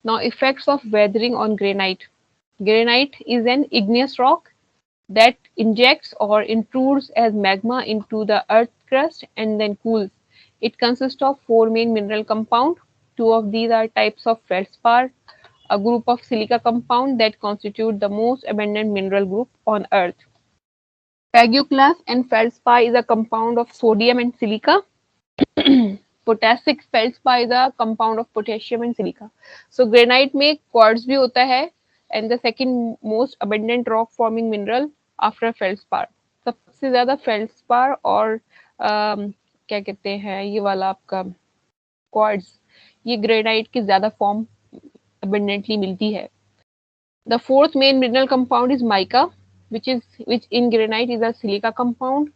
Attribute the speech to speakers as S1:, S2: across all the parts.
S1: Now, effects of weathering on granite. Granite is an igneous rock that injects or intrudes as magma into the earth crust and then cools. It consists of four main mineral compounds. Two of these are types of feldspar, a group of silica compound that constitute the most abundant mineral group on Earth. Paguclas and feldspar is a compound of sodium and silica. Potassic feldspar is a compound of potassium and silica. So granite में quartz भी होता है and the second most abundant rock forming mineral after feldspar. सबसे ज्यादा feldspar और क्या कहते हैं ये वाला आपका quartz ये ग्रेनाइट की ज्यादा फॉर्म abundantly मिलती है. The fourth main mineral compound is mica, which in granite is a silica compound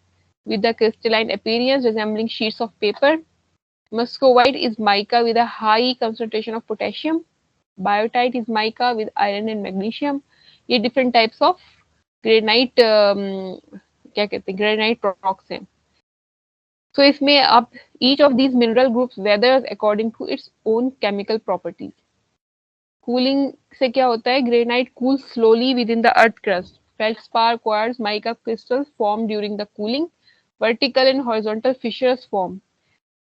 S1: with the crystalline appearance resembling sheets of paper. Muscovite is mica with a high concentration of potassium. Biotite is mica with iron and magnesium. ये different types of granite क्या कहते हैं granite rocks हैं. So इसमें आप each of these mineral groups weathers according to its own chemical properties. Cooling से क्या होता है granite cool slowly within the earth crust feldspar quartz mica crystals form during the cooling vertical and horizontal fissures form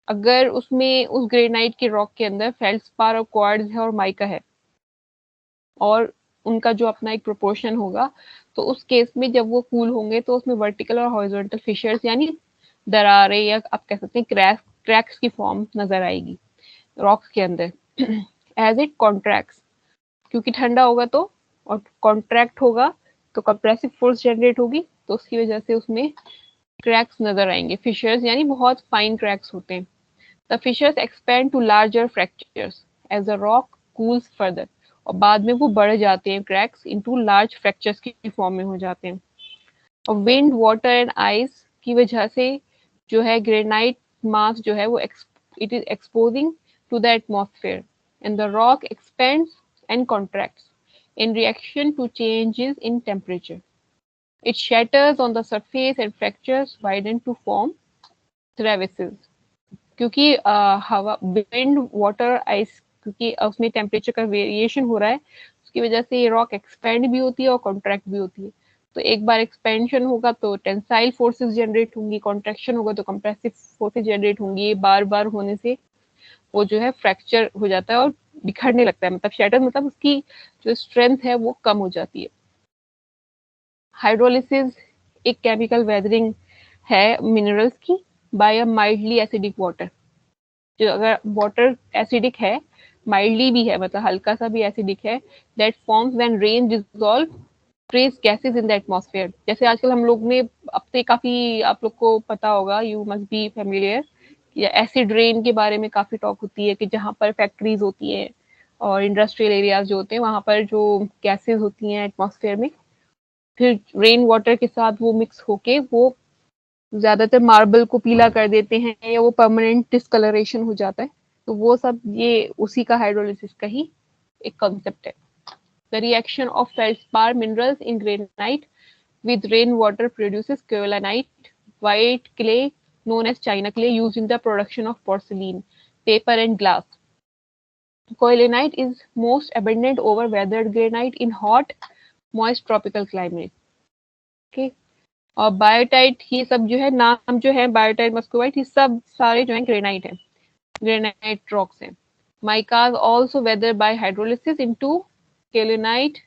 S1: अगर उसमें उस granite के rock के अंदर फेल्डस्पार और क्वार्ट्ज है और माइका है और उनका जो अपना एक प्रोपोर्शन होगा तो उस केस में जब वो कूल होंगे तो उसमें वर्टिकल और हॉरिजॉन्टल फिशर्स यानी दरारें या आप कह सकते हैं क्रैक्स की फॉर्म नजर आएगी रॉक के अंदर एज इट कॉन्ट्रैक्ट्स क्योंकि ठंडा होगा तो और कॉन्ट्रैक्ट होगा तो कंप्रेसिव फोर्स जनरेट होगी तो उसकी वजह से उसमें क्रैक्स नजर आएंगे फिशर्स यानी बहुत फाइन क्रैक्स होते हैं the fissures expand to larger fractures as a rock cools further और बाद में वो बढ़ जाते हैं क्रैक्स इनटू लार्ज फ्रैक्चर्स की फॉर्म में हो जाते हैं और विंड वाटर एंड आइस की वजह से जो है ग्रेनाइट मास जो है वो it is exposing to the atmosphere and the rock expands and contracts in reaction to changes in temperature. It shatters on the surface and fractures widen to form crevices. क्योंकि हवा विंड वाटर आइस क्योंकि उसमें temperature का variation हो रहा है उसकी वजह से ये रॉक एक्सपेंड भी होती है और कॉन्ट्रैक्ट भी होती है तो एक बार एक्सपेंशन होगा तो टेंसाइल फोर्सेस जनरेट होंगी कॉन्ट्रैक्शन होगा तो कंप्रेसिव फोर्सेस जनरेट होंगी बार बार होने से वो जो है फ्रैक्चर हो जाता है और बिखरने लगता है मतलब शैटर मतलब उसकी जो स्ट्रेंथ है वो कम हो जाती है हाइड्रोलिसिस एक केमिकल वेदरिंग है मिनरल्स की बाय अ माइल्डली एसिडिक वाटर जो अगर वाटर एसिडिक है माइल्डली भी है मतलब हल्का सा भी एसिडिक है that forms when rain dissolve trace gases in the atmosphere जैसे आजकल हम लोग ने अब तो काफी आप लोग को पता होगा यू मस्ट बी फेमिलियर या एसिड रेन के बारे में काफी टॉक होती है कि जहाँ पर फैक्ट्रीज होती है और इंडस्ट्रियल एरियाज जो होते हैं वहां पर जो गैसेस होती हैं एटमॉस्फेयर में फिर रेन वाटर के साथ वो मिक्स होके वो ज्यादातर मार्बल को पीला कर देते हैं या वो परमानेंट डिस्कलरेशन हो जाता है तो वो सब ये उसी का हाइड्रोलिसिस का ही एक कंसेप्ट है the reaction of feldspar minerals in granite with rainwater produces kaolinite, white clay known as China clay used in the production of porcelain, paper and glass. Kaolinite is most abundant over weathered granite in hot, moist tropical climate. Okay. और biotite ये सब जो है नाम जो है biotite muscovite ये सब सारे जो है ग्रेनाइट है ग्रेनाइट रॉक्स हैं. Micas also weather by hydrolysis into kaolinite